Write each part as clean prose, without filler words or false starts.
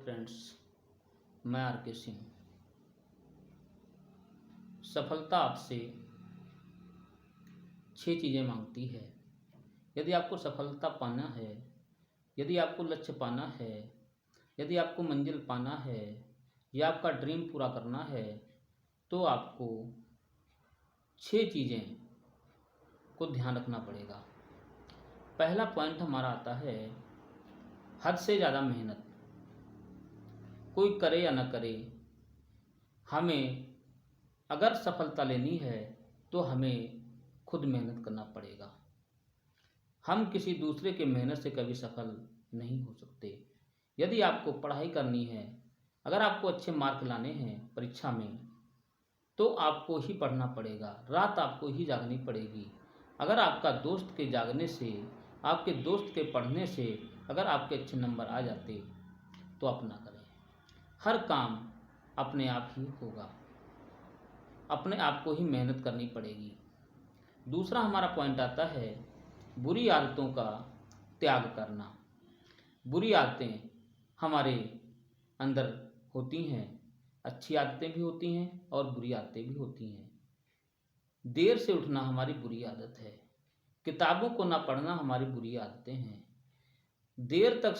Friends, मैं are के सिंह। सफलता आपसे 6 चीज़ें मांगती है। यदि आपको सफलता पाना है, यदि आपको लक्ष्य पाना है, यदि आपको मंजिल पाना है या आपका ड्रीम पूरा करना है, तो आपको 6 चीज़ें को ध्यान रखना पड़ेगा। पहला पॉइंट हमारा आता है हद से ज़्यादा मेहनत। कोई करे या न करे, हमें अगर सफलता लेनी है तो हमें खुद मेहनत करना पड़ेगा। हम किसी दूसरे के मेहनत से कभी सफल नहीं हो सकते। यदि आपको पढ़ाई करनी है, अगर आपको अच्छे मार्क लाने हैं परीक्षा में, तो आपको ही पढ़ना पड़ेगा, रात आपको ही जागनी पड़ेगी। अगर आपका दोस्त के जागने से, आपके दोस्त के पढ़ने से अगर आपके अच्छे नंबर आ जाते तो अपना करें। हर काम अपने आप ही होगा, अपने आप को ही मेहनत करनी पड़ेगी। दूसरा हमारा पॉइंट आता है बुरी आदतों का त्याग करना। बुरी आदतें हमारे अंदर होती हैं, अच्छी आदतें भी होती हैं और बुरी आदतें भी होती हैं। देर से उठना हमारी बुरी आदत है। किताबों को ना पढ़ना हमारी बुरी आदतें हैं। देर तक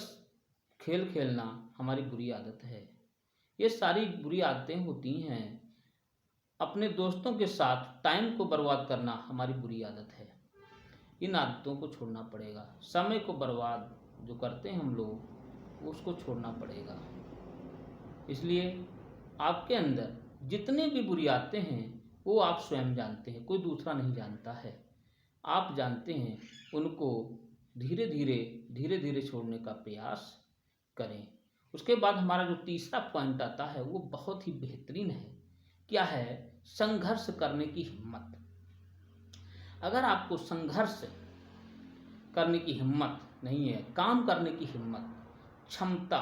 खेल खेलना हमारी बुरी आदत है। ये सारी बुरी आदतें होती हैं। अपने दोस्तों के साथ टाइम को बर्बाद करना हमारी बुरी आदत है। इन आदतों को छोड़ना पड़ेगा। समय को बर्बाद जो करते हैं हम लोग, उसको छोड़ना पड़ेगा। इसलिए आपके अंदर जितने भी बुरी आदतें हैं वो आप स्वयं जानते हैं, कोई दूसरा नहीं जानता है। आप जानते हैं, उनको धीरे धीरे छोड़ने का प्रयास करें। उसके बाद हमारा जो तीसरा पॉइंट आता है वो बहुत ही बेहतरीन है। क्या है? संघर्ष करने की हिम्मत। अगर आपको संघर्ष करने की हिम्मत नहीं है, काम करने की हिम्मत, क्षमता,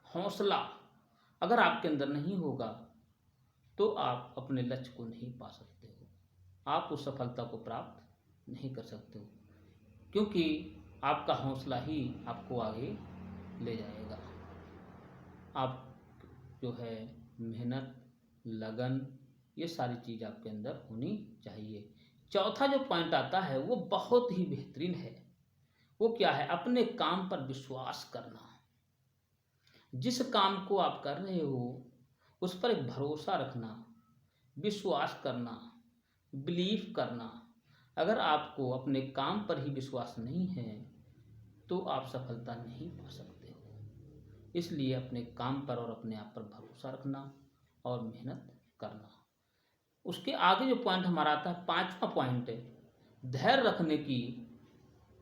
हौसला अगर आपके अंदर नहीं होगा, तो आप अपने लक्ष्य को नहीं पा सकते हो, आप उस सफलता को प्राप्त नहीं कर सकते हो, क्योंकि आपका हौसला ही आपको आगे ले जाएगा। आप जो है मेहनत, लगन, ये सारी चीज़ आपके अंदर होनी चाहिए। चौथा जो पॉइंट आता है वो बहुत ही बेहतरीन है। वो क्या है? अपने काम पर विश्वास करना। जिस काम को आप कर रहे हो उस पर एक भरोसा रखना, विश्वास करना, बिलीव करना। अगर आपको अपने काम पर ही विश्वास नहीं है तो आप सफलता नहीं पा सकते हो। इसलिए अपने काम पर और अपने आप पर भरोसा रखना और मेहनत करना। उसके आगे जो पॉइंट हमारा आता है, पांचवा पॉइंट है धैर्य रखने की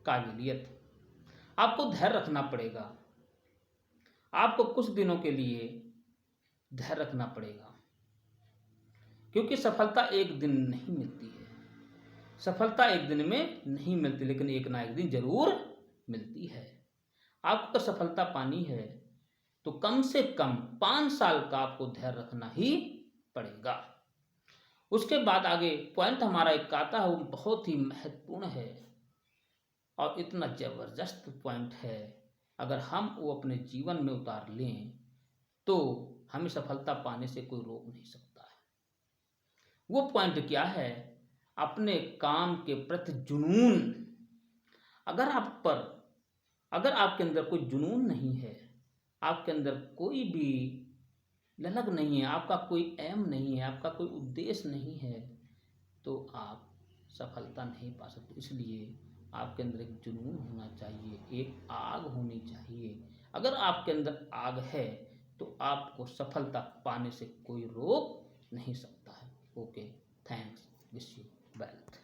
काबिलियत। आपको धैर्य रखना पड़ेगा। आपको कुछ दिनों के लिए धैर्य रखना पड़ेगा, क्योंकि सफलता एक दिन नहीं मिलती है। सफलता एक दिन में नहीं मिलती, लेकिन एक ना एक दिन जरूर मिलती है। आपको सफलता पानी है तो कम से कम 5 साल का आपको धैर्य रखना ही पड़ेगा। उसके बाद आगे पॉइंट हमारा एक आता है, वो बहुत ही महत्वपूर्ण है और इतना जबरदस्त पॉइंट है। अगर हम वो अपने जीवन में उतार लें तो हमें सफलता पाने से कोई रोक नहीं सकता है। वो पॉइंट क्या है? अपने काम के प्रति जुनून। अगर आपके अंदर कोई जुनून नहीं है, आपके अंदर कोई भी ललक नहीं है, आपका कोई एम नहीं है, आपका कोई उद्देश्य नहीं है, तो आप सफलता नहीं पा सकते। इसलिए आपके अंदर एक जुनून होना चाहिए, एक आग होनी चाहिए। अगर आपके अंदर आग है तो आपको सफलता पाने से कोई रोक नहीं सकता है। Okay, thanks, wish you wealth.